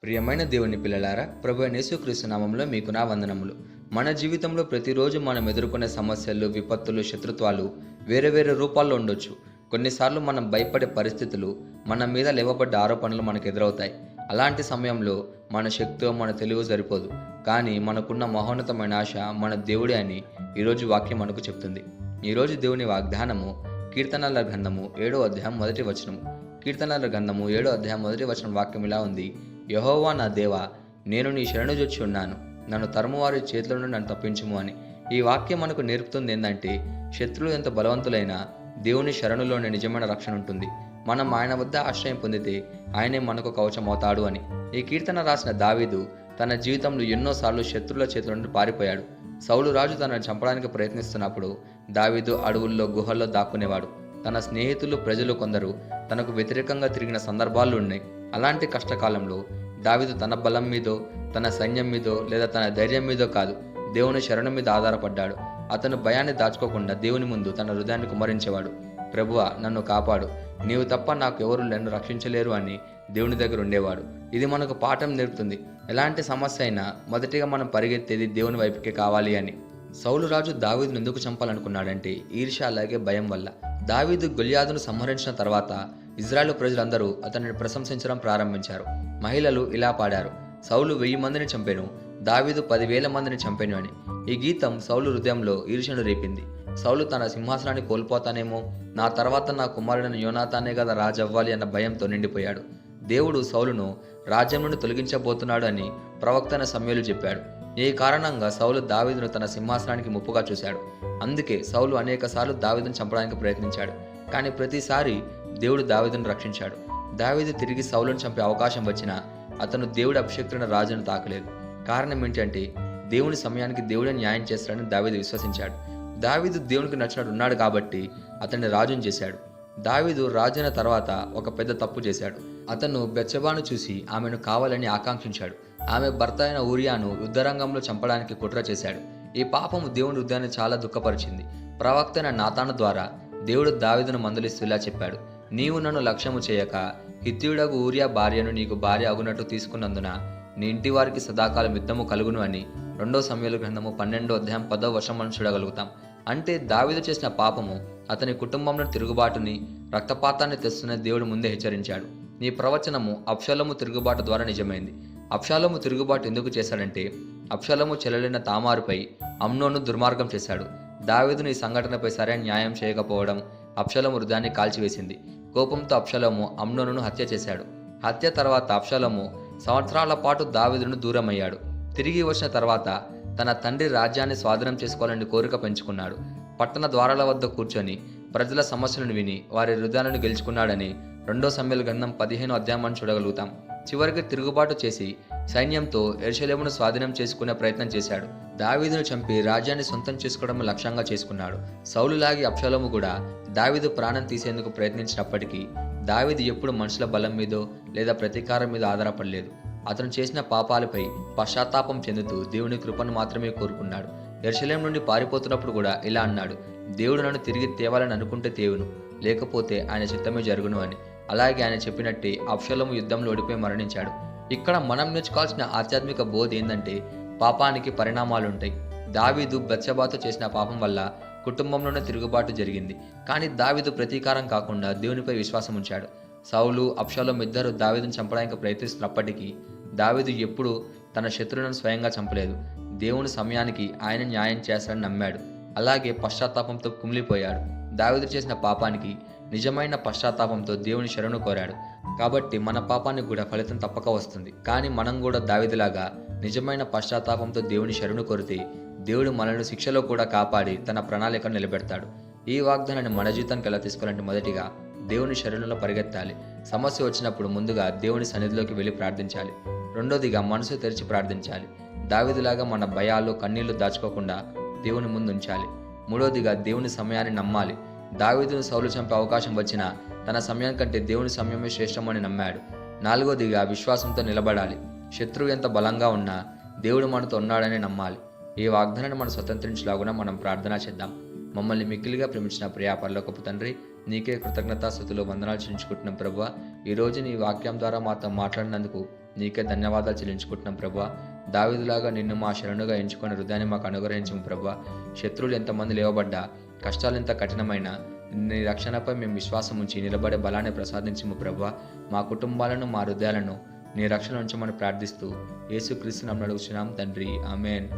ప్రియమైన దేవుని పిల్లలారా, ప్రభు అయిన యేసుక్రీస్తు నామంలో మీకు నా వందనములు. మన జీవితంలో ప్రతిరోజు మనం ఎదుర్కొనే సమస్యలు, విపత్తులు, శత్రుత్వాలు వేరే వేరే రూపాల్లో ఉండొచ్చు. కొన్నిసార్లు మనం భయపడే పరిస్థితులు, మన మీద లేవబడ్డ ఆరోపణలు మనకు ఎదురవుతాయి. అలాంటి సమయంలో మన శక్తో మన తెలివి సరిపోదు. కానీ మనకున్న మహోన్నతమైన ఆశ మన దేవుడే అని ఈరోజు వాక్యం మనకు చెప్తుంది. ఈరోజు దేవుని వాగ్దానము కీర్తనల గ్రంథము 7వ అధ్యాయం 1వ వచనము. కీర్తనల గ్రంథము 7వ అధ్యాయం 1వ వచనం వాక్యం ఇలా ఉంది: యెహోవా నా దేవా, నేను నీ శరణుజొచ్చి ఉన్నాను, నన్ను తరుమువారి చేతుల నుండి నన్ను తప్పించుము అని. ఈ వాక్యం మనకు నేర్పుతుంది ఏంటంటే, శత్రువులు ఎంత బలవంతులైనా దేవుని శరణులోనే నిజమైన రక్షణ ఉంటుంది. మనం ఆయన వద్ద ఆశ్రయం పొందితే ఆయనే మనకు కవచం అవుతాడు అని. ఈ కీర్తన రాసిన దావీదు తన జీవితంలో ఎన్నోసార్లు శత్రువుల చేతుల నుండి పారిపోయాడు. సౌలు రాజు తనను చంపడానికి ప్రయత్నిస్తున్నప్పుడు దావీదు అడవుల్లో, గుహల్లో దాక్కునేవాడు. తన స్నేహితులు, ప్రజలు కొందరు తనకు వ్యతిరేకంగా తిరిగిన సందర్భాలు ఉన్నాయి. అలాంటి కష్టకాలంలో దావీదు తన బలం మీదో, తన సైన్యం మీదో లేదా తన ధైర్యం మీదో కాదు, దేవుని శరణు మీద ఆధారపడ్డాడు. అతను భయాన్ని దాచుకోకుండా దేవుని ముందు తన హృదయాన్ని కుమ్మరించేవాడు. ప్రభువా, నన్ను కాపాడు, నీవు తప్ప నాకు ఎవరు నన్ను రక్షించలేరు అని దేవుని దగ్గర ఉండేవాడు. ఇది మనకు పాఠం నేర్పుతుంది. ఎలాంటి సమస్య అయినా మొదటిగా మనం పరిగెత్తేది దేవుని వైపుకే కావాలి అని. సౌలు రాజు దావీదును ఎందుకు చంపాలనుకున్నాడంటే ఈర్ష్య, అలాగే భయం వల్ల. దావీదు గొల్యాదును సంహరించిన తర్వాత ఇజ్రాయేలు ప్రజలందరూ అతనిని ప్రశంసించడం ప్రారంభించారు. మహిళలు ఇలా పాడారు: సౌలు 1000 మందిని చంపెను, దావీదు 10,000 మందిని చంపెను అని. ఈ గీతం సౌలు హృదయంలో ఈర్ష్యను రేపింది. సౌలు తన సింహాసనాన్ని కోల్పోతానేమో, నా తర్వాత నా కుమారుడైన యోనాతానే కదా రాజవ్వాలి అన్న భయంతో నిండిపోయాడు. దేవుడు సౌలును రాజ్యం నుండి తొలగించబోతున్నాడు అని ప్రవక్త సమూయేలు చెప్పాడు. ఈ కారణంగా సౌలు దావీదును తన సింహాసనానికి ముప్పుగా చూశాడు. అందుకే సౌలు అనేకసార్లు దావీదును చంపడానికి ప్రయత్నించాడు. కానీ ప్రతిసారి దేవుడు దావీదును రక్షించాడు. దావీదు తిరిగి సౌలును చంపే అవకాశం వచ్చినా అతను దేవుడి అభిషేక్తున్న రాజును తాకలేదు. కారణం ఏంటంటే, దేవుని సమయానికి దేవుడే న్యాయం చేస్తాడని దావీదు విశ్వసించాడు. దావీదు దేవునికి నచ్చినట్టు ఉన్నాడు కాబట్టి అతన్ని రాజును చేశాడు. దావీదు రాజైన తర్వాత ఒక పెద్ద తప్పు చేశాడు. అతను బెత్షెబాను చూసి ఆమెను కావాలని ఆకాంక్షించాడు. ఆమె భర్త అయిన ఊరియాను యుద్ధరంగంలో చంపడానికి కుట్ర చేశాడు. ఈ పాపము దేవుని హృదయాన్ని చాలా దుఃఖపరిచింది. ప్రవక్త అయిన నాతాను ద్వారా దేవుడు దావీదును మందలిస్తూ ఇలా చెప్పాడు: నీవు నన్ను లక్ష్యము చేయక హిత్తీయుడగు ఊరియా భార్యను నీకు భార్య అగునట్టు తీసుకున్నందున నీ ఇంటి వారికి సదాకాలం యుద్ధము కలుగును అని 2వ సమూయేలు గ్రంథము 12వ అధ్యాయం 10వ వచనం మనం చూడగలుగుతాం. అంటే దావీదు చేసిన పాపము అతని కుటుంబంలో తిరుగుబాటుని, రక్తపాతాన్ని తెస్తున్న దేవుడు ముందే హెచ్చరించాడు. ఈ ప్రవచనము అబ్షాలోము తిరుగుబాటు ద్వారా నిజమైంది. అబ్షాలోము తిరుగుబాటు ఎందుకు చేశాడంటే, అబ్షాలోము చెల్లెలైన తామారుపై అమ్నోను దుర్మార్గం చేశాడు. దావీదును ఈ సంఘటనపై సరైన న్యాయం చేయకపోవడం అబ్షాలోము హృదయాన్ని కాల్చివేసింది. కోపంతో అబ్షాలోము అమ్నోనును హత్య చేశాడు. హత్య తర్వాత అబ్షాలోము సంవత్సరాల పాటు దావీదును దూరమయ్యాడు. తిరిగి వచ్చిన తర్వాత తన తండ్రి రాజ్యాన్ని స్వాధీనం చేసుకోవాలని కోరిక పెంచుకున్నాడు. పట్టణ ద్వారాల వద్ద కూర్చొని ప్రజల సమస్యలను విని వారి హృదయాలను గెలుచుకున్నాడని 2వ సమూయేలు గ్రంథం 15వ అధ్యాయం చూడగలుగుతాం. చివరికి తిరుగుబాటు చేసి సైన్యంతో యెరూషలేమును స్వాధీనం చేసుకునే ప్రయత్నం చేశాడు. దావీదును చంపి రాజ్యాన్ని సొంతం చేసుకోవడం లక్ష్యంగా చేసుకున్నాడు. సౌలులాగి అబ్షాలోము కూడా దావీదు ప్రాణం తీసేందుకు ప్రయత్నించినప్పటికీ దావీదు ఎప్పుడు మనుషుల బలం మీదో లేదా ప్రతీకారం మీద ఆధారపడలేదు. అతను చేసిన పాపాలపై పశ్చాత్తాపం చెందుతూ దేవుని కృపను మాత్రమే కోరుకున్నాడు. యెరూషలేము నుండి పారిపోతున్నప్పుడు కూడా ఇలా అన్నాడు: దేవుడు నన్ను తిరిగి తేవాలని అనుకుంటే తేవును, లేకపోతే ఆయన చిత్తమే జరుగును అని. అలాగే ఆయన చెప్పినట్టే అబ్షాలోము యుద్ధంలో ఓడిపోయి మరణించాడు. ఇక్కడ మనం నేర్చుకోవాల్సిన ఆధ్యాత్మిక బోధ ఏంటంటే, పాపానికి పరిణామాలుంటాయి. దావీదు బెత్షెబాతో చేసిన పాపం వల్ల కుటుంబంలోనే తిరుగుబాటు జరిగింది. కానీ దావీదు ప్రతీకారం కాకుండా దేవునిపై విశ్వాసం ఉంచాడు. సౌలు, అబ్షాలోము ఇద్దరు దావీదును చంపడానికి ప్రయత్నిస్తున్నప్పటికీ దావీదు ఎప్పుడూ తన శత్రువులను స్వయంగా చంపలేదు. దేవుని సమయానికి ఆయన న్యాయం చేస్తాడని నమ్మాడు. అలాగే పశ్చాత్తాపంతో కుమిలిపోయాడు. దావీదు చేసిన పాపానికి నిజమైన పశ్చాత్తాపంతో దేవుని శరణు కోరాడు. కాబట్టి మన పాపానికి కూడా ఫలితం తప్పక వస్తుంది. కానీ మనం కూడా దావీదులాగా నిజమైన పశ్చాత్తాపంతో దేవుని శరణు కోరితే దేవుడు మనల్ని శిక్షలో కూడా కాపాడి తన ప్రణాళికను నిలబెడతాడు. ఈ వాగ్దానాన్ని మన జీవితానికి ఎలా తీసుకోవాలంటే, మొదటిగా దేవుని శరణులో పరిగెత్తాలి. సమస్య వచ్చినప్పుడు ముందుగా దేవుని సన్నిధిలోకి వెళ్ళి ప్రార్థించాలి. రెండోదిగా మనసు తెరిచి ప్రార్థించాలి. దావీదులాగా మన భయాలు, కన్నీళ్లు దాచుకోకుండా దేవుని ముందు ఉంచాలి. మూడోదిగా దేవుని సమయాన్ని నమ్మాలి. దావీదును సౌలు చంపే అవకాశం వచ్చినా తన సమయం కంటే దేవుని సమయమే శ్రేష్టమని నమ్మాడు. నాలుగోదిగా విశ్వాసంతో నిలబడాలి. శత్రువు ఎంత బలంగా ఉన్నా దేవుడు మనతో ఉన్నాడని నమ్మాలి. ఈ వాగ్దానాన్ని మనం స్వతంత్రించలాగున మనం ప్రార్థన చేద్దాం. మమ్మల్ని మిక్కిలిగా ప్రేమించిన ప్రియా పరలోకపు తండ్రి, నీకే కృతజ్ఞతాస్తుతులు వందనాలు చెల్లించుకుంటున్నాం ప్రభువా. ఈరోజు నీ వాక్యం ద్వారా మాతో మాట్లాడినందుకు నీకే ధన్యవాదాలు చెల్లించుకుంటున్నాం ప్రభా. దావీదులాగా నిన్ను మా శరణుగా ఎంచుకునే హృదయాన్ని మాకు అనుగ్రహించము ప్రభా. శత్రువులు ఎంతమంది లేవబడ్డా, కష్టాలు ఎంత కఠినమైనా నీ రక్షణపై మేము విశ్వాసం ఉంచి నిలబడే బలాన్ని ప్రసాదించము ప్రభా. మా కుటుంబాలను, మా హృదయాలను నీ రక్షణ ఉంచమని ప్రార్థిస్తూ యేసుక్రీస్తు నామమున అడుగుచున్నాం తండ్రి. ఆమేన్.